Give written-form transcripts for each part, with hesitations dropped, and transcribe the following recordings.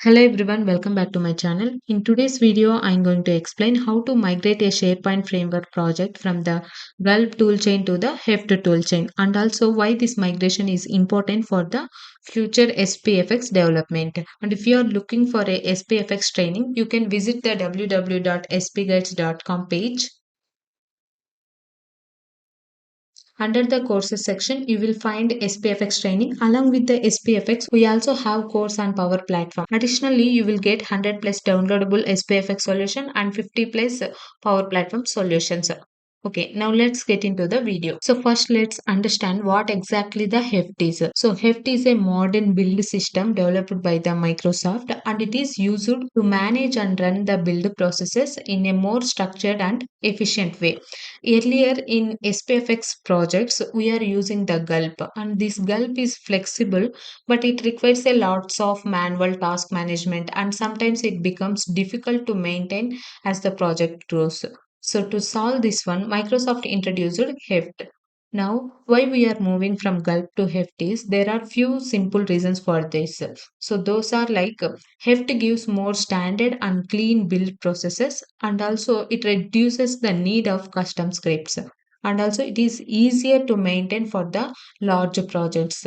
Hello everyone, welcome back to my channel. In today's video, I'm going to explain how to migrate a SharePoint framework project from the Gulp toolchain to the Heft toolchain and also why this migration is important for the future SPFX development. And if you are looking for a SPFX training, you can visit the www.spguides.com page. Under the courses section, you will find SPFX training. Along with the SPFX, we also have course on Power Platform. Additionally, you will get 100 plus downloadable SPFX solution and 50 plus Power Platform solutions. Okay, now let's get into the video. So first let's understand what exactly the Heft is. So Heft is a modern build system developed by the Microsoft and it is used to manage and run the build processes in a more structured and efficient way. Earlier in SPFX projects, we are using the Gulp, and this Gulp is flexible, but it requires a lots of manual task management, and sometimes it becomes difficult to maintain as the project grows. So to solve this one, Microsoft introduced Heft. Now, why we are moving from Gulp to Heft is there are few simple reasons for this. So those are like Heft gives more standard and clean build processes, and also it reduces the need of custom scripts. And also, it is easier to maintain for the large projects.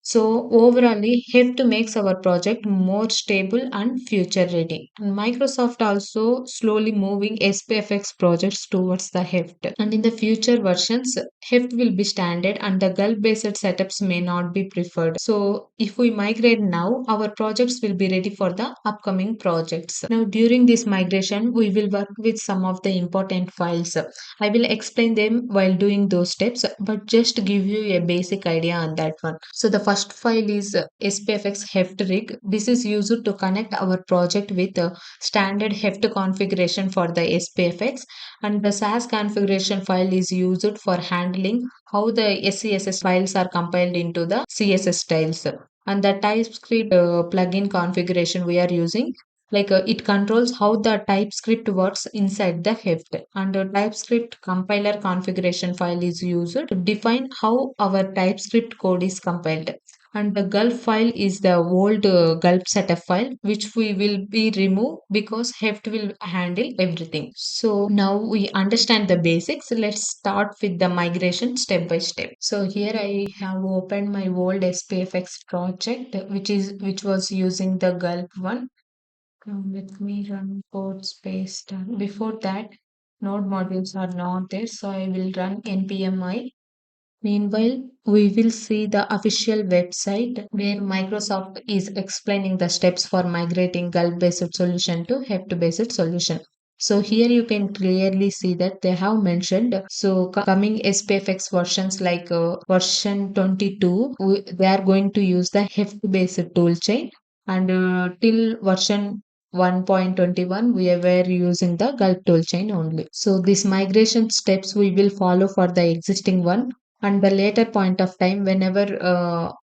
So overall, Heft makes our project more stable and future ready. And Microsoft also slowly moving SPFX projects towards the Heft. And in the future versions, Heft will be standard and the Gulp-based setups may not be preferred. So if we migrate now, our projects will be ready for the upcoming projects. Now during this migration, we will work with some of the important files. I will explain them while doing those steps, but just to give you a basic idea on that one. So the first file is SPFX Heft rig. This is used to connect our project with a standard Heft configuration for the SPFX, and the SAS configuration file is used for handling how the SCSS files are compiled into the CSS styles. And the TypeScript plugin configuration we are using it controls how the TypeScript works inside the Heft, and the TypeScript compiler configuration file is used to define how our TypeScript code is compiled. And the Gulp file is the old Gulp setup file which we will be remove because Heft will handle everything. So now we understand the basics. Let's start with the migration step by step. So here I have opened my old SPFX project which was using the Gulp one. Let me run code space done. Before that, node modules are not there, so I will run npmi. Meanwhile, we will see the official website where Microsoft is explaining the steps for migrating Gulp-based solution to Heft-based solution. So here you can clearly see that they have mentioned coming SPFX versions version 22 they are going to use the Heft-based toolchain, and till version 1.21 we were using the Gulp toolchain only. So these migration steps we will follow for the existing one, and the later point of time whenever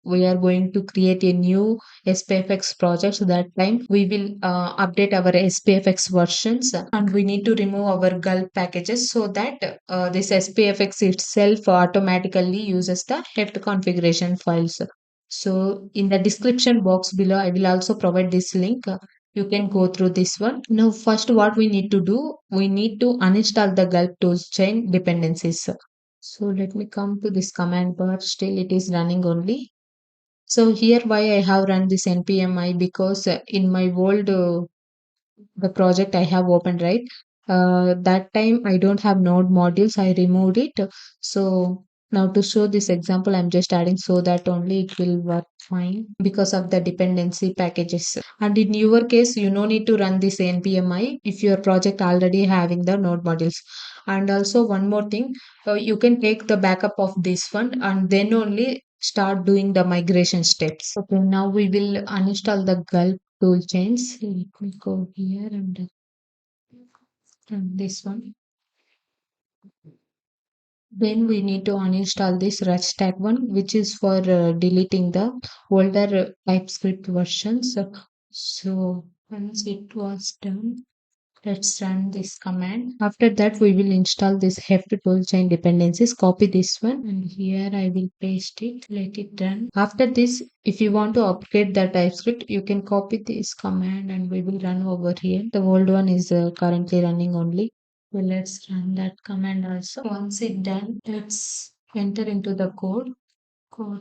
we are going to create a new SPFX project, so that time we will update our SPFX versions and we need to remove our Gulp packages so that this SPFX itself automatically uses the Heft configuration files. So in the description box below I will also provide this link. You can go through this one. Now first what we need to do, we need to uninstall the Gulp toolchain dependencies. So let me come to this command bar. Still it is running only. So here why I have run this npmi, because in my old the project I have opened, right? That time I don't have node modules. I removed it. So now to show this example, I'm just adding so that only it will work fine because of the dependency packages. And in your case, you no need to run this npmi if your project already having the node modules. And also one more thing, you can take the backup of this one and then only start doing the migration steps. Okay, now we will uninstall the Gulp tool chains. Let me go here and run this one. Then we need to uninstall this Rustag one, which is for deleting the older TypeScript versions. So once it was done, Let's run this command. After that, we will install this Heft Toolchain dependencies. Copy this one and here I will paste it. Let it run. After this, if you want to upgrade the TypeScript, you can copy this command and we will run over here. The old one is currently running only. So let's run that command also. Once it done, let's enter into the code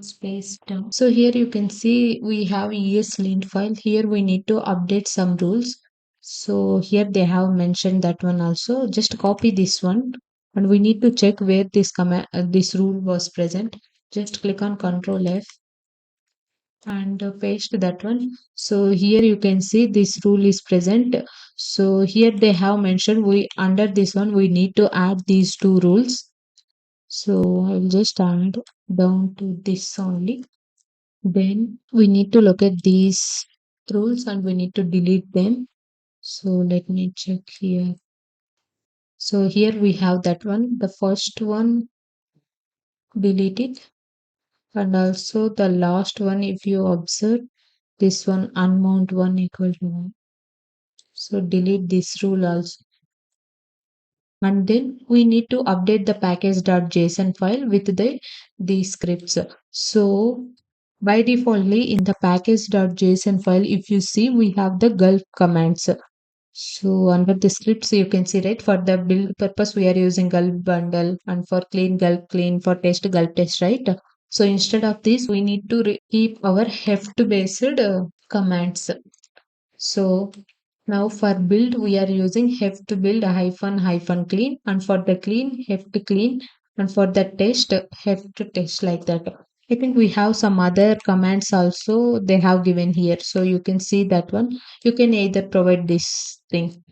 space down. So here you can see we have ESLint file. Here we need to update some rules. So here they have mentioned that one also. Just copy this one and we need to check where this command, this rule was present. Just click on Control F and paste that one. So here you can see this rule is present. So here they have mentioned we under this one we need to add these two rules. So I'll just add down to this only. Then we need to look at these rules and we need to delete them. So let me check here. So here we have that one. The first one, delete it. And also the last one, if you observe, this one unmount one equal to one. So delete this rule also. And then we need to update the package.json file with the scripts. So by defaultly in the package.json file, if you see, we have the gulp commands. So under the scripts, you can see, right, for the build purpose, we are using gulp bundle and for clean gulp clean, for test gulp test, right? So instead of this, we need to keep our heft-based commands. So now for build, we are using heft build hyphen clean, and for the clean, heft clean, and for the test, heft test, like that. I think we have some other commands also they have given here. So you can see that one. You can either provide this thing.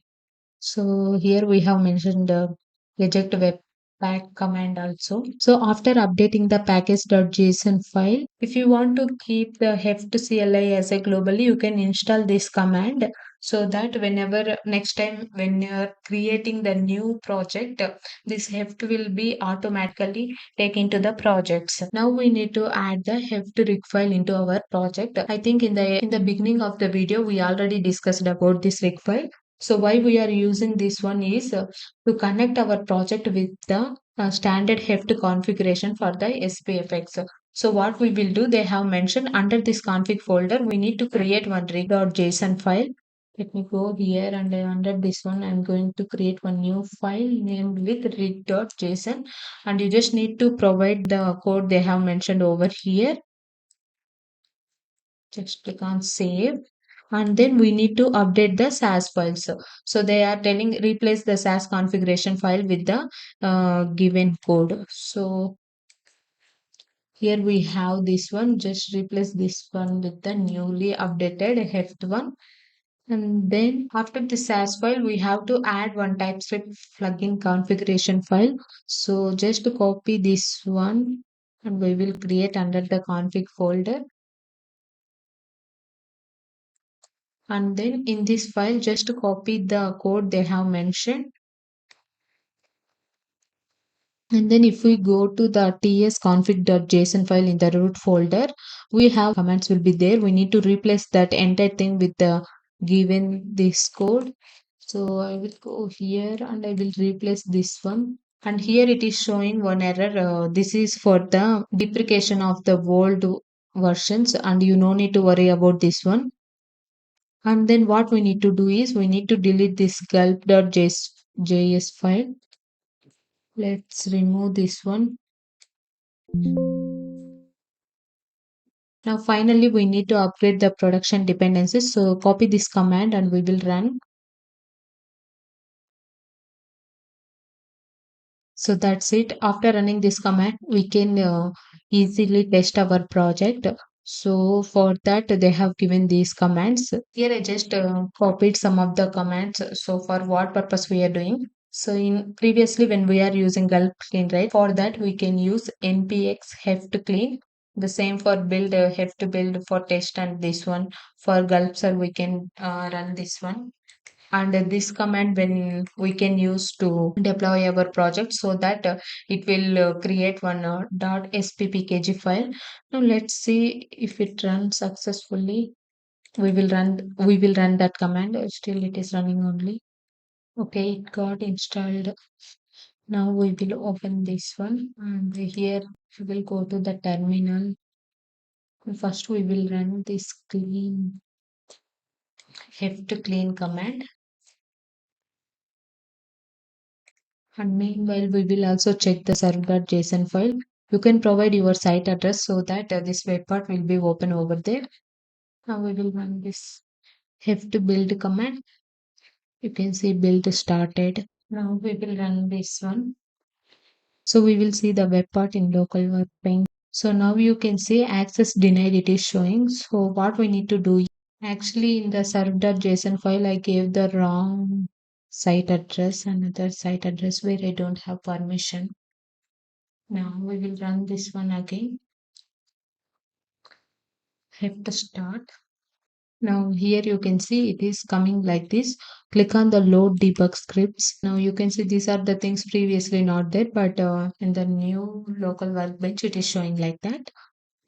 So here we have mentioned the reject webpack command also. So after updating the package.json file, if you want to keep the heft CLI as a globally, you can install this command so that whenever next time when you're creating the new project, this heft will be automatically taken to the projects. Now we need to add the heft rig file into our project. I think in the beginning of the video we already discussed about this rig file. So why we are using this one is to connect our project with the standard Heft configuration for the SPFx. So what we will do, they have mentioned under this config folder, we need to create one rig.json file. Let me go here and under this one, I'm going to create one new file named with rig.json, and you just need to provide the code they have mentioned over here. Just click on save and then we need to update the SAS files. So they are telling replace the SAS configuration file with the given code. So here we have this one, just replace this one with the newly updated Heft one. And then after the SAS file, we have to add one TypeScript plugin configuration file. So just to copy this one and we will create under the config folder. And then in this file, just to copy the code they have mentioned. And then if we go to the tsconfig.json file in the root folder, we have commands will be there. We need to replace that entire thing with the given this code. So I will go here and I will replace this one. And here it is showing one error. This is for the deprecation of the old versions and you no need to worry about this one. And then what we need to do is we need to delete this gulp.js file. Let's remove this one. Now finally we need to upgrade the production dependencies. So copy this command and we will run. So that's it. After running this command, we can easily test our project. So for that, they have given these commands. Here I just copied some of the commands. So for what purpose we are doing. So in previously when we are using gulp clean, right? For that we can use npx heft clean. The same for build heft build for test and this one for gulp sir we can run this one and this command when we can use to deploy our project so that it will create one .sppkg file. Now let's see if it runs successfully. We will run that command. Still it is running only. Okay, it got installed. Now we will open this one, and here we will go to the terminal. First we will run this clean heft clean command, and meanwhile we will also check the serve.json file. You can provide your site address so that this web part will be open over there. Now we will run this heft build command. You can see build started. Now we will run this one. So we will see the web part in local workbench. So now you can see access denied, it is showing. So what we need to do, actually in the serve.json file I gave the wrong site address, another site address where I don't have permission. Now we will run this one again. Have to start. Now here you can see it is coming like this. Click on the load debug scripts. Now you can see these are the things previously not there, but in the new local workbench it is showing like that.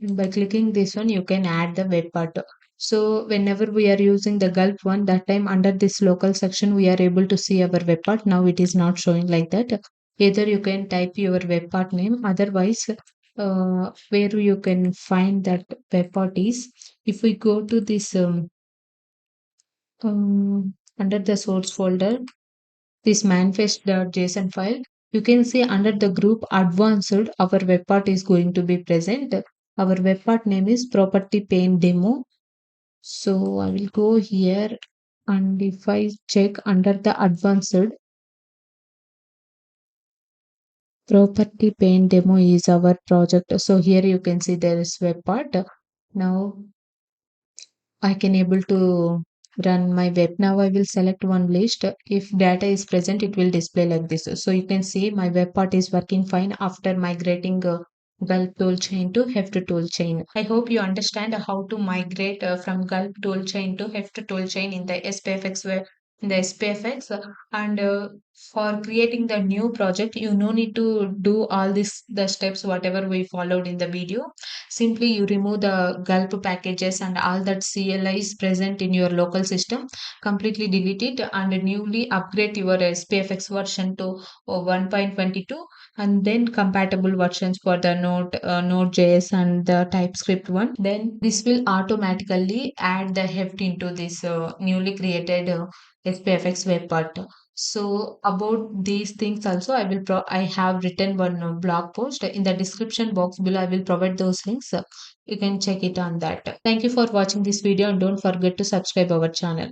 By clicking this one, you can add the web part. So whenever we are using the gulp one, that time under this local section, we are able to see our web part. Now it is not showing like that. Either you can type your web part name, otherwise, where you can find that web part is, if we go to this under the source folder, this manifest.json file, you can see under the group advanced, our web part is going to be present. Our web part name is property pane demo. So I will go here, and if I check under the advanced, property pane demo is our project. So here you can see there is web part. Now I can able to run my web. Now I will select one list. If data is present, it will display like this. So you can see my web part is working fine after migrating Gulp toolchain to Heft toolchain. I hope you understand how to migrate from Gulp toolchain to Heft toolchain in the SPFx web. In the SPFx, and for creating the new project, you no need to do all this the steps whatever we followed in the video. Simply you remove the gulp packages and all that CLI is present in your local system, completely delete it and newly upgrade your SPFX version to 1.22, and then compatible versions for the Node.js and the TypeScript one. Then this will automatically add the heft into this newly created SPFX web part. So about these things also, I have written one blog post in the description box below. I will provide those links. You can check it on that. Thank you for watching this video, and don't forget to subscribe our channel.